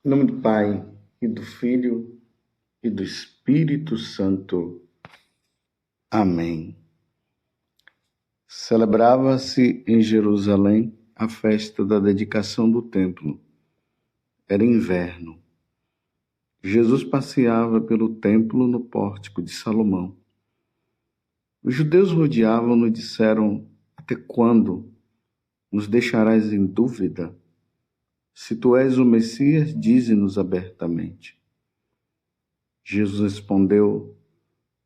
Em nome do Pai, e do Filho, e do Espírito Santo. Amém. Celebrava-se em Jerusalém a festa da dedicação do templo. Era inverno. Jesus passeava pelo templo no pórtico de Salomão. Os judeus rodeavam-no e disseram: Até quando nos deixarás em dúvida? Se tu és o Messias, dize-nos abertamente. Jesus respondeu: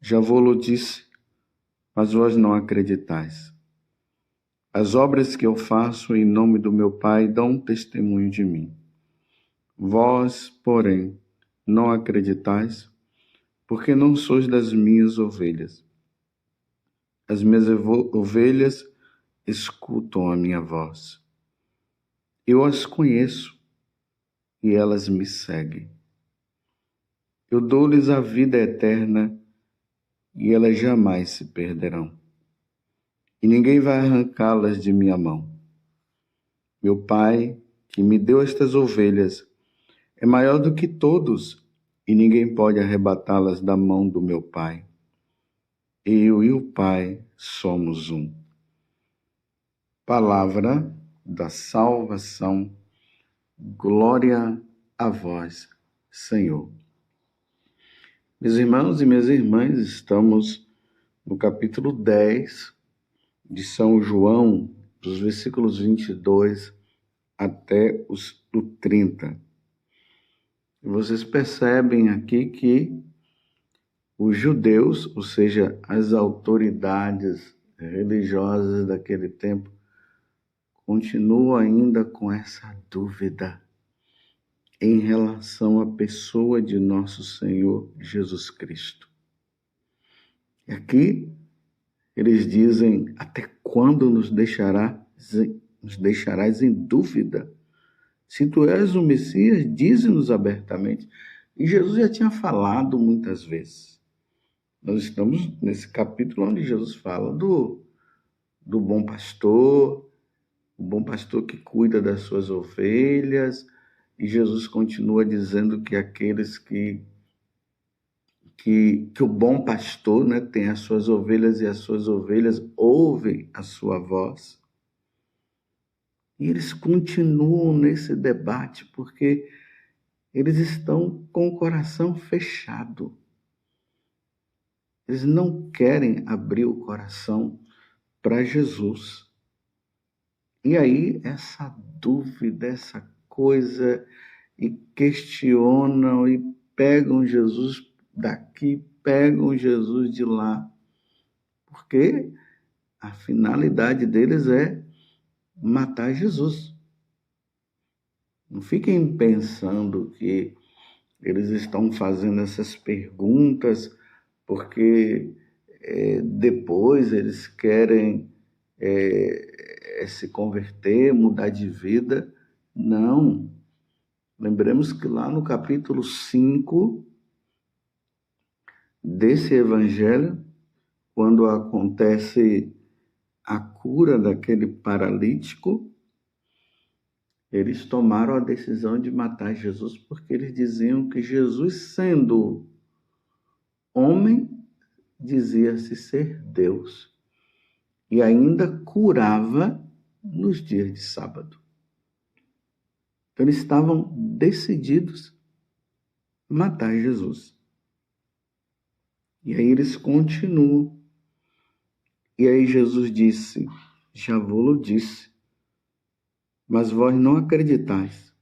Já vou-lo disse, mas vós não acreditais. As obras que eu faço em nome do meu Pai dão testemunho de mim. Vós, porém, não acreditais, porque não sois das minhas ovelhas. As minhas ovelhas escutam a minha voz. Eu as conheço e elas me seguem. Eu dou-lhes a vida eterna e elas jamais se perderão. E ninguém vai arrancá-las de minha mão. Meu Pai, que me deu estas ovelhas, é maior do que todos, e ninguém pode arrebatá-las da mão do meu Pai. Eu e o Pai somos um. Palavra da salvação. Glória a vós, Senhor. Meus irmãos e minhas irmãs, estamos no capítulo 10 de São João, dos versículos 22 até o 30. Vocês percebem aqui que os judeus, ou seja, as autoridades religiosas daquele tempo, continuam ainda com essa dúvida em relação à pessoa de nosso Senhor Jesus Cristo. E aqui eles dizem: até quando nos deixarás em dúvida? Se tu és o Messias, dize-nos abertamente. E Jesus já tinha falado muitas vezes. Nós estamos nesse capítulo onde Jesus fala do bom pastor, o bom pastor que cuida das suas ovelhas, e Jesus continua dizendo que aqueles que o bom pastor, né, tem as suas ovelhas e as suas ovelhas ouvem a sua voz. E eles continuam nesse debate porque eles estão com o coração fechado. Eles não querem abrir o coração para Jesus. E aí, essa dúvida, essa coisa, e questionam e pegam Jesus daqui, pegam Jesus de lá. Porque a finalidade deles é matar Jesus. Não fiquem pensando que eles estão fazendo essas perguntas porque depois eles querem se converter, mudar de vida. Não. Lembremos que lá no capítulo 5 desse evangelho, quando acontece a cura daquele paralítico, eles tomaram a decisão de matar Jesus porque eles diziam que Jesus, sendo homem, dizia-se ser Deus e ainda curava nos dias de sábado. Então eles estavam decididos a matar Jesus. E aí eles continuam. E aí Jesus disse: já vou-lo disse, mas vós não acreditais.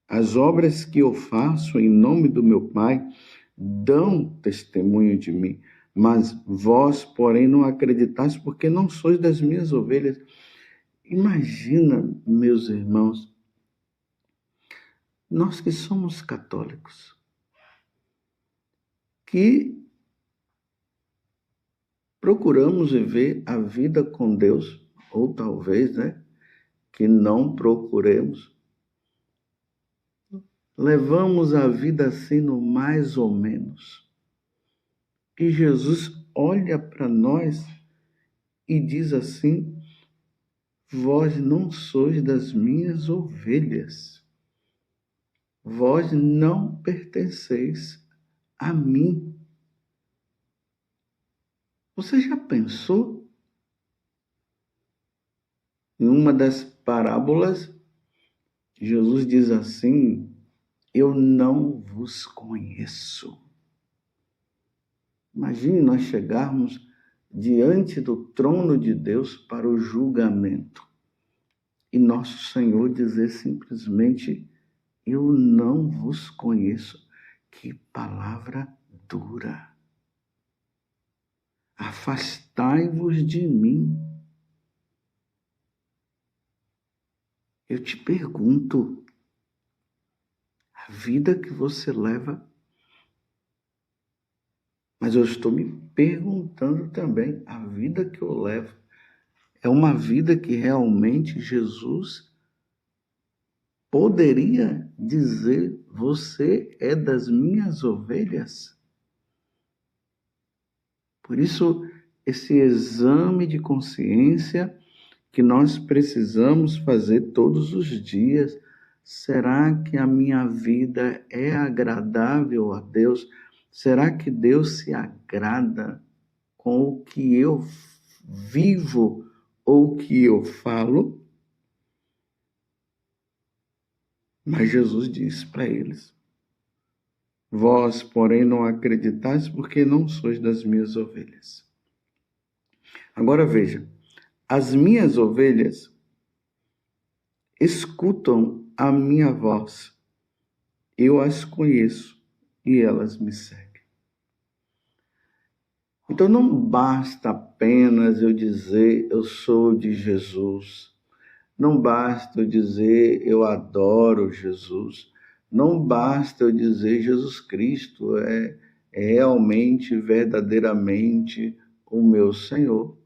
As obras que eu faço em nome do meu Pai dão testemunho de mim, mas vós, porém, não acreditais porque não sois das minhas ovelhas. Imagina, meus irmãos, nós que somos católicos, que procuramos viver a vida com Deus, ou talvez, que não procuremos. Levamos a vida assim no mais ou menos. E Jesus olha para nós e diz assim: vós não sois das minhas ovelhas. vós não pertenceis a mim. Você já pensou? Em uma das parábolas, Jesus diz assim: eu não vos conheço. Imagine nós chegarmos diante do trono de Deus para o julgamento e nosso Senhor dizer simplesmente: eu não vos conheço. Que palavra dura. Afastai-vos de mim. Eu te pergunto, a vida que você leva, mas eu estou me perguntando também, a vida que eu levo é uma vida que realmente Jesus poderia dizer: você é das minhas ovelhas? Por isso, esse exame de consciência que nós precisamos fazer todos os dias. Será que a minha vida é agradável a Deus? Será que Deus se agrada com o que eu vivo ou o que eu falo? Mas Jesus disse para eles: vós, porém, não acreditais porque não sois das minhas ovelhas. Agora veja, as minhas ovelhas escutam a minha voz, eu as conheço e elas me seguem. Então não basta apenas eu dizer eu sou de Jesus, não basta eu dizer eu adoro Jesus, não basta eu dizer Jesus Cristo é realmente, verdadeiramente o meu Senhor,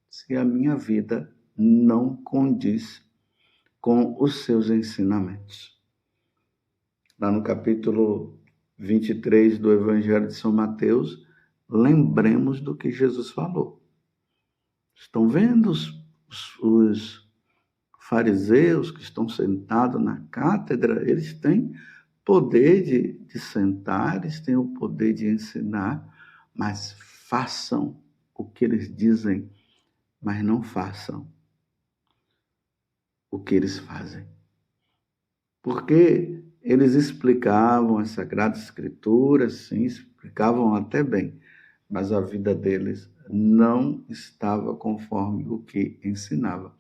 se a minha vida não condiz com os seus ensinamentos. Lá no capítulo 23 do Evangelho de São Mateus, lembremos do que Jesus falou. Estão vendo os fariseus que estão sentados na cátedra? Eles têm poder de sentar, eles têm o poder de ensinar, mas façam o que eles dizem, mas não façam o que eles fazem. Porque eles explicavam as Sagradas Escrituras, sim, explicavam até bem, mas a vida deles não estava conforme o que ensinava.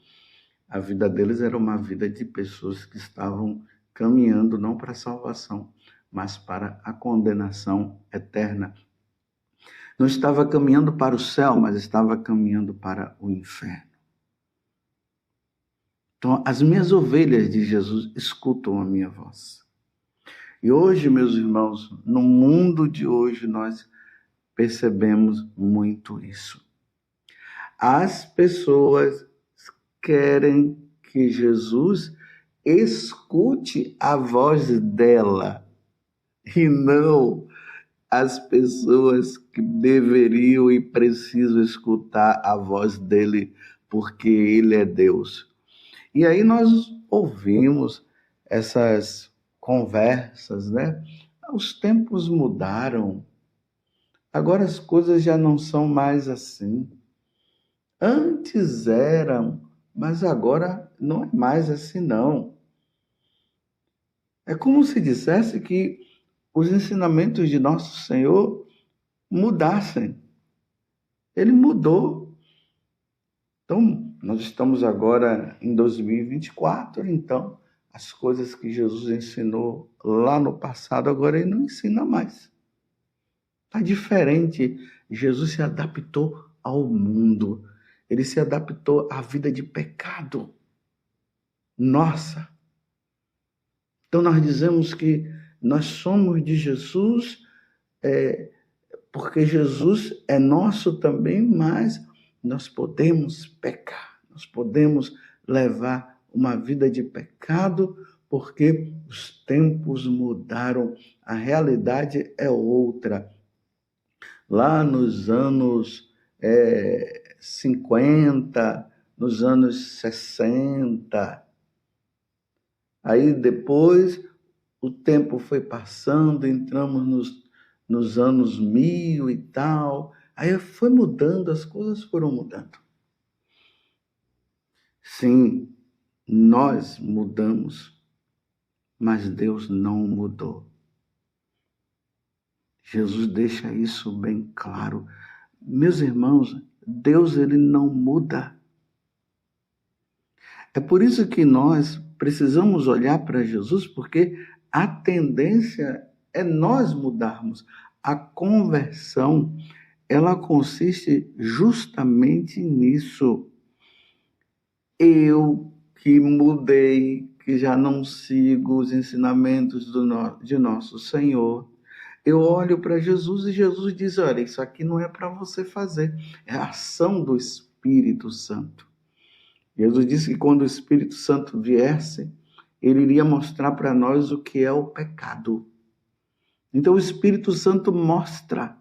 A vida deles era uma vida de pessoas que estavam caminhando não para a salvação, mas para a condenação eterna. Não estava caminhando para o céu, mas estava caminhando para o inferno. Então, as minhas ovelhas de Jesus escutam a minha voz. E hoje, meus irmãos, no mundo de hoje, nós percebemos muito isso. As pessoas querem que Jesus escute a voz dela e não as pessoas que deveriam e precisam escutar a voz dele, porque ele é Deus. E aí nós ouvimos essas conversas, né? Os tempos mudaram. Agora as coisas já não são mais assim. Antes eram, mas agora não é mais assim, não. É como se dissesse que os ensinamentos de nosso Senhor mudassem. Ele mudou. Então, nós estamos agora em 2024, então, as coisas que Jesus ensinou lá no passado, agora ele não ensina mais. Está diferente. Jesus se adaptou ao mundo. Ele se adaptou à vida de pecado. Nossa! Então nós dizemos que nós somos de Jesus, porque Jesus é nosso também, mas nós podemos pecar. Nós podemos levar uma vida de pecado, porque os tempos mudaram. A realidade é outra. Lá nos anos 50, nos anos 60. Aí depois o tempo foi passando, entramos nos anos 1000 e tal, aí foi mudando, as coisas foram mudando. Sim, nós mudamos, mas Deus não mudou. Jesus deixa isso bem claro. Meus irmãos, Deus ele não muda. É por isso que nós precisamos olhar para Jesus, porque a tendência é nós mudarmos. A conversão, ela consiste justamente nisso. Eu que mudei, que já não sigo os ensinamentos de nosso Senhor, eu olho para Jesus e Jesus diz, olha, isso aqui não é para você fazer, é a ação do Espírito Santo. Jesus disse que quando o Espírito Santo viesse, ele iria mostrar para nós o que é o pecado. Então o Espírito Santo mostra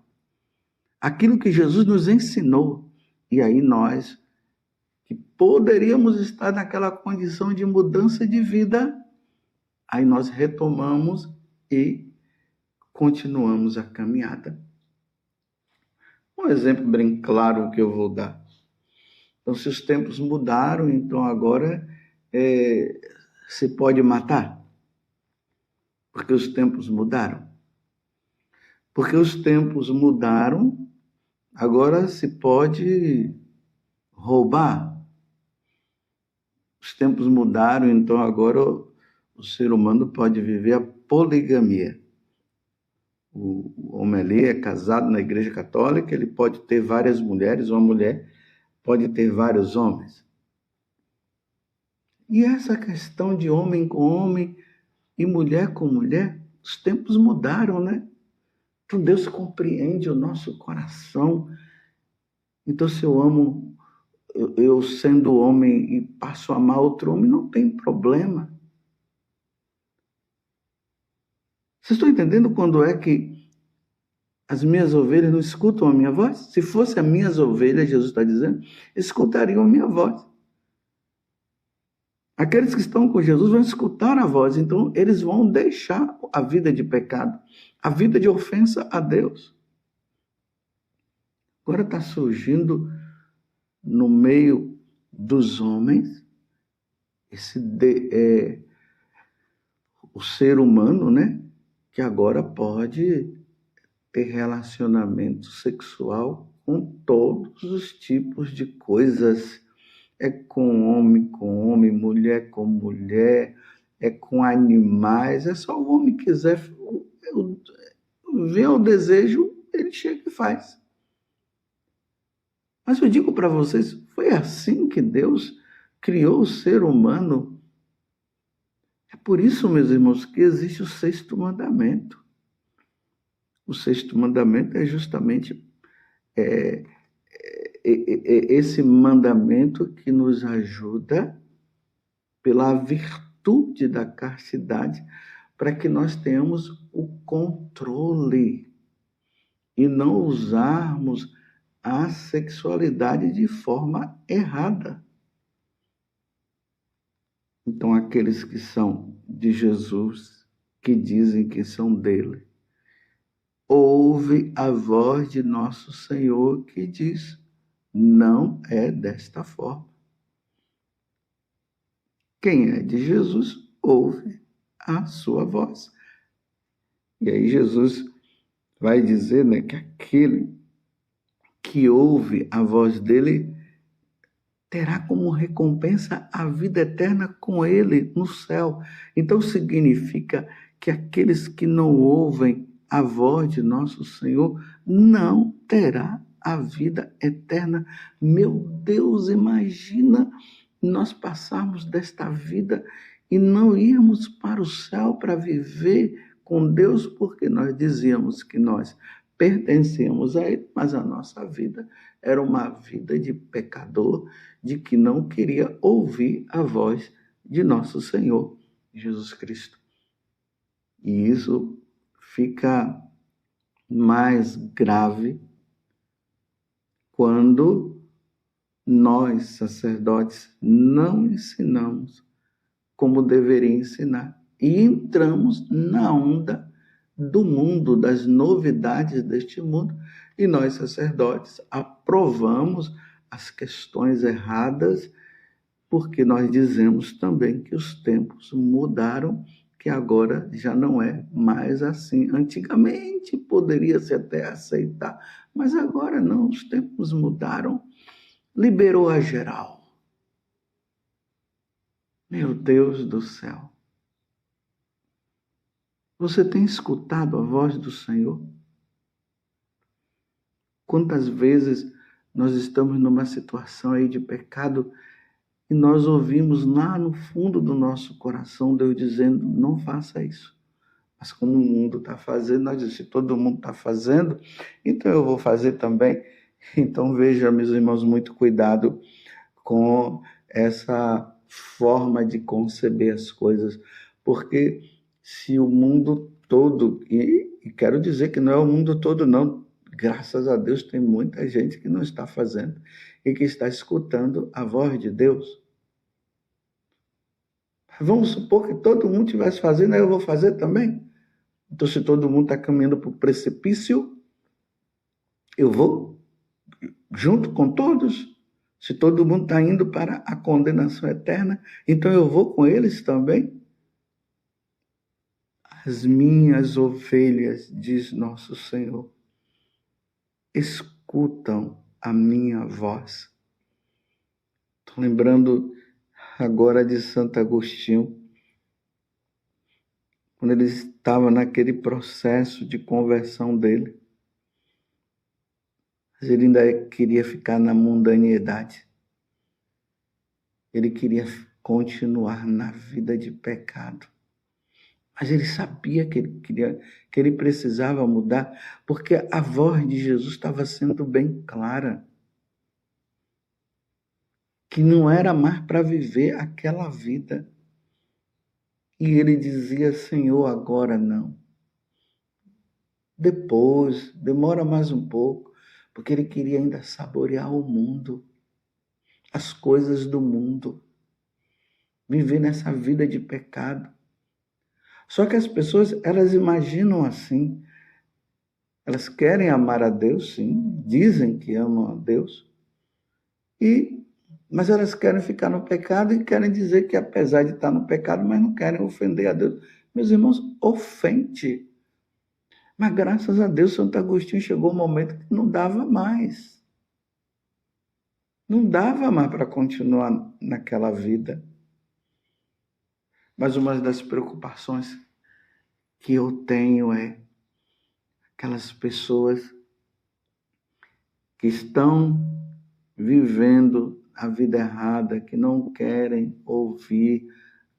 aquilo que Jesus nos ensinou, e aí nós que poderíamos estar naquela condição de mudança de vida, aí nós retomamos e continuamos a caminhada. Um exemplo bem claro que eu vou dar. Então, se os tempos mudaram, então agora se pode matar? Porque os tempos mudaram. Porque os tempos mudaram, agora se pode roubar. Os tempos mudaram, então agora o ser humano pode viver a poligamia. O homem ali é casado na Igreja Católica, ele pode ter várias mulheres, uma mulher pode ter vários homens. E essa questão de homem com homem e mulher com mulher, os tempos mudaram, né? Então Deus compreende o nosso coração. Então se eu amo, eu sendo homem e passo a amar outro homem, não tem problema. Vocês estão entendendo quando é que as minhas ovelhas não escutam a minha voz? Se fossem as minhas ovelhas, Jesus está dizendo, escutariam a minha voz. Aqueles que estão com Jesus vão escutar a voz, então eles vão deixar a vida de pecado, a vida de ofensa a Deus. Agora está surgindo no meio dos homens o ser humano, né? Que agora pode ter relacionamento sexual com todos os tipos de coisas. É com homem, mulher com mulher, é com animais. É só o homem quiser ver o desejo, ele chega e faz. Mas eu digo para vocês, foi assim que Deus criou o ser humano. É por isso, meus irmãos, que existe o sexto mandamento. O sexto mandamento é justamente esse mandamento que nos ajuda pela virtude da castidade para que nós tenhamos o controle e não usarmos a sexualidade de forma errada. Então, aqueles que são de Jesus, que dizem que são dele, ouve a voz de nosso Senhor que diz, não é desta forma. Quem é de Jesus, ouve a sua voz. E aí Jesus vai dizer, né, que aquele que ouve a voz dele terá como recompensa a vida eterna com ele no céu. Então significa que aqueles que não ouvem a voz de nosso Senhor não terá a vida eterna. Meu Deus, imagina nós passarmos desta vida e não irmos para o céu para viver com Deus, porque nós dizíamos que nós pertencemos a Ele, mas a nossa vida era uma vida de pecador, de que não queria ouvir a voz de nosso Senhor Jesus Cristo. E isso fica mais grave quando nós, sacerdotes, não ensinamos como deveria ensinar. e entramos na onda do mundo, das novidades deste mundo, e nós, sacerdotes, aprovamos as questões erradas, porque nós dizemos também que os tempos mudaram, que agora já não é mais assim. Antigamente poderia-se até aceitar, mas agora não, os tempos mudaram. Liberou a geral. Meu Deus do céu. Você tem escutado a voz do Senhor? Quantas vezes nós estamos numa situação aí de pecado e nós ouvimos lá no fundo do nosso coração Deus dizendo, não faça isso. Mas como o mundo está fazendo, nós dizemos, se todo mundo está fazendo, então eu vou fazer também. Então veja, meus irmãos, muito cuidado com essa forma de conceber as coisas, porque se o mundo todo, e quero dizer que não é o mundo todo não, graças a Deus tem muita gente que não está fazendo e que está escutando a voz de Deus. Vamos supor que todo mundo estivesse fazendo, aí eu vou fazer também. Então se todo mundo está caminhando para o precipício, eu vou junto com todos. Se todo mundo está indo para a condenação eterna, então eu vou com eles também. As minhas ovelhas, diz nosso Senhor, escutam a minha voz. Estou lembrando agora de Santo Agostinho, quando ele estava naquele processo de conversão dele. Mas ele ainda queria ficar na mundanidade. Ele queria continuar na vida de pecado. Mas ele sabia que ele precisava mudar, porque a voz de Jesus estava sendo bem clara. Que não era mais para viver aquela vida. E ele dizia, Senhor, agora não. Depois, demora mais um pouco, porque ele queria ainda saborear o mundo, as coisas do mundo, viver nessa vida de pecado. Só que as pessoas, elas imaginam assim, elas querem amar a Deus, sim, dizem que amam a Deus, mas elas querem ficar no pecado e querem dizer que apesar de estar no pecado, mas não querem ofender a Deus. Meus irmãos, ofende. Mas graças a Deus, Santo Agostinho chegou um momento que não dava mais. Não dava mais para continuar naquela vida. Mas uma das preocupações que eu tenho é aquelas pessoas que estão vivendo a vida errada, que não querem ouvir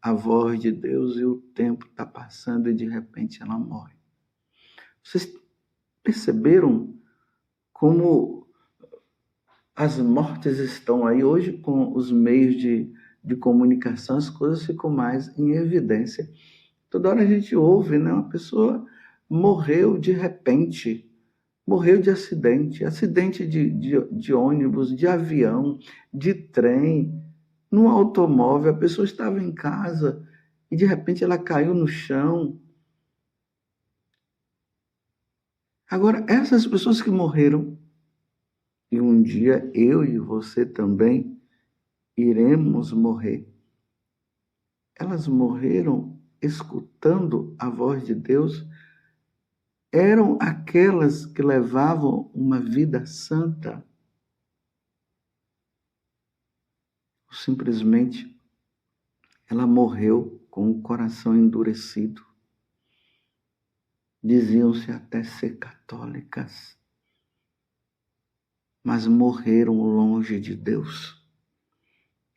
a voz de Deus e o tempo está passando e de repente ela morre. Vocês perceberam como as mortes estão aí? Hoje, com os meios de comunicação, as coisas ficam mais em evidência. Toda hora a gente ouve, né? Uma pessoa morreu de repente, morreu de acidente de ônibus, de avião, de trem, num automóvel. A pessoa estava em casa e de repente ela caiu no chão. Agora, essas pessoas que morreram, e um dia eu e você também iremos morrer, elas morreram escutando a voz de Deus, eram aquelas que levavam uma vida santa, simplesmente ela morreu com o coração endurecido. Diziam-se até ser católicas, mas morreram longe de Deus.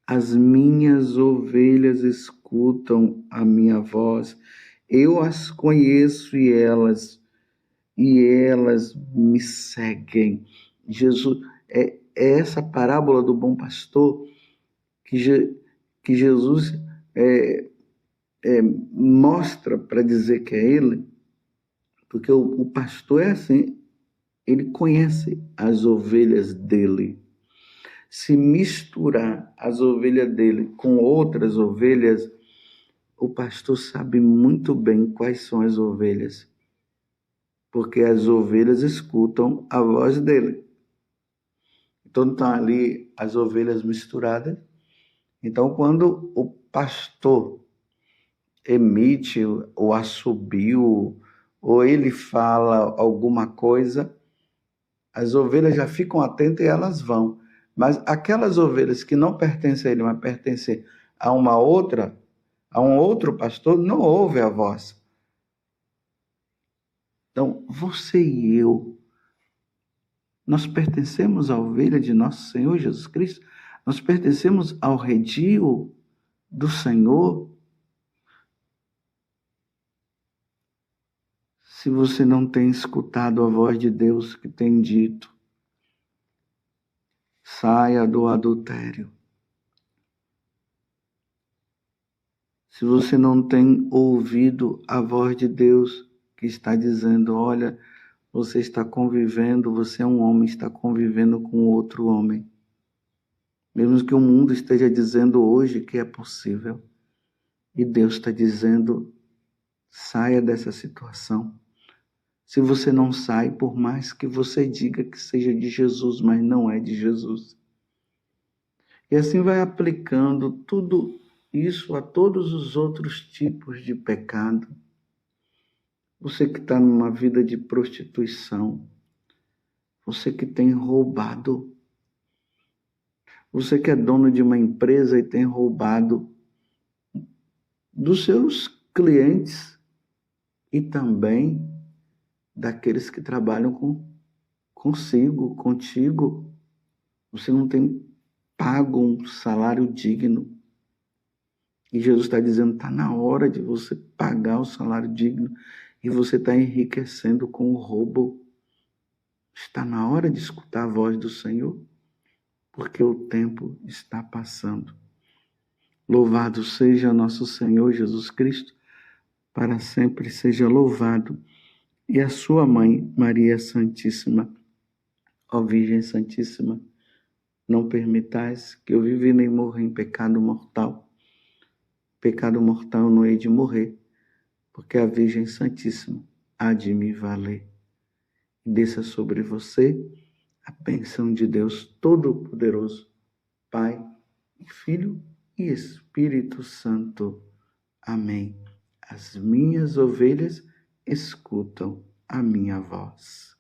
As minhas ovelhas escutam a minha voz, eu as conheço e elas me seguem. Jesus, é essa parábola do bom pastor que Jesus mostra para dizer que é ele, porque o pastor é assim, ele conhece as ovelhas dele. Se misturar as ovelhas dele com outras ovelhas, o pastor sabe muito bem quais são as ovelhas, porque as ovelhas escutam a voz dele. Então estão ali as ovelhas misturadas. Então quando o pastor emite o assobio, ou ele fala alguma coisa, as ovelhas já ficam atentas e elas vão. Mas aquelas ovelhas que não pertencem a ele, mas pertencem a uma outra, a um outro pastor, não ouve a voz. Então, você e eu, nós pertencemos à ovelha de nosso Senhor Jesus Cristo, nós pertencemos ao redil do Senhor. Se você não tem escutado a voz de Deus que tem dito, saia do adultério. Se você não tem ouvido a voz de Deus que está dizendo, olha, você está convivendo, você é um homem, está convivendo com outro homem. Mesmo que o mundo esteja dizendo hoje que é possível. E Deus está dizendo, saia dessa situação. Se você não sai, por mais que você diga que seja de Jesus, mas não é de Jesus. E assim vai aplicando tudo isso a todos os outros tipos de pecado. Você que está numa vida de prostituição, você que tem roubado, você que é dono de uma empresa e tem roubado dos seus clientes e também daqueles que trabalham contigo. Você não tem pago um salário digno. E Jesus está dizendo, está na hora de você pagar o salário digno e você está enriquecendo com o roubo. Está na hora de escutar a voz do Senhor, porque o tempo está passando. Louvado seja nosso Senhor Jesus Cristo, para sempre seja louvado. E a sua mãe, Maria Santíssima, ó Virgem Santíssima, não permitais que eu viva nem morra em pecado mortal. Pecado mortal não hei de morrer, porque a Virgem Santíssima há de me valer. E desça sobre você a bênção de Deus Todo-Poderoso, Pai, Filho e Espírito Santo. Amém. As minhas ovelhas escutam a minha voz.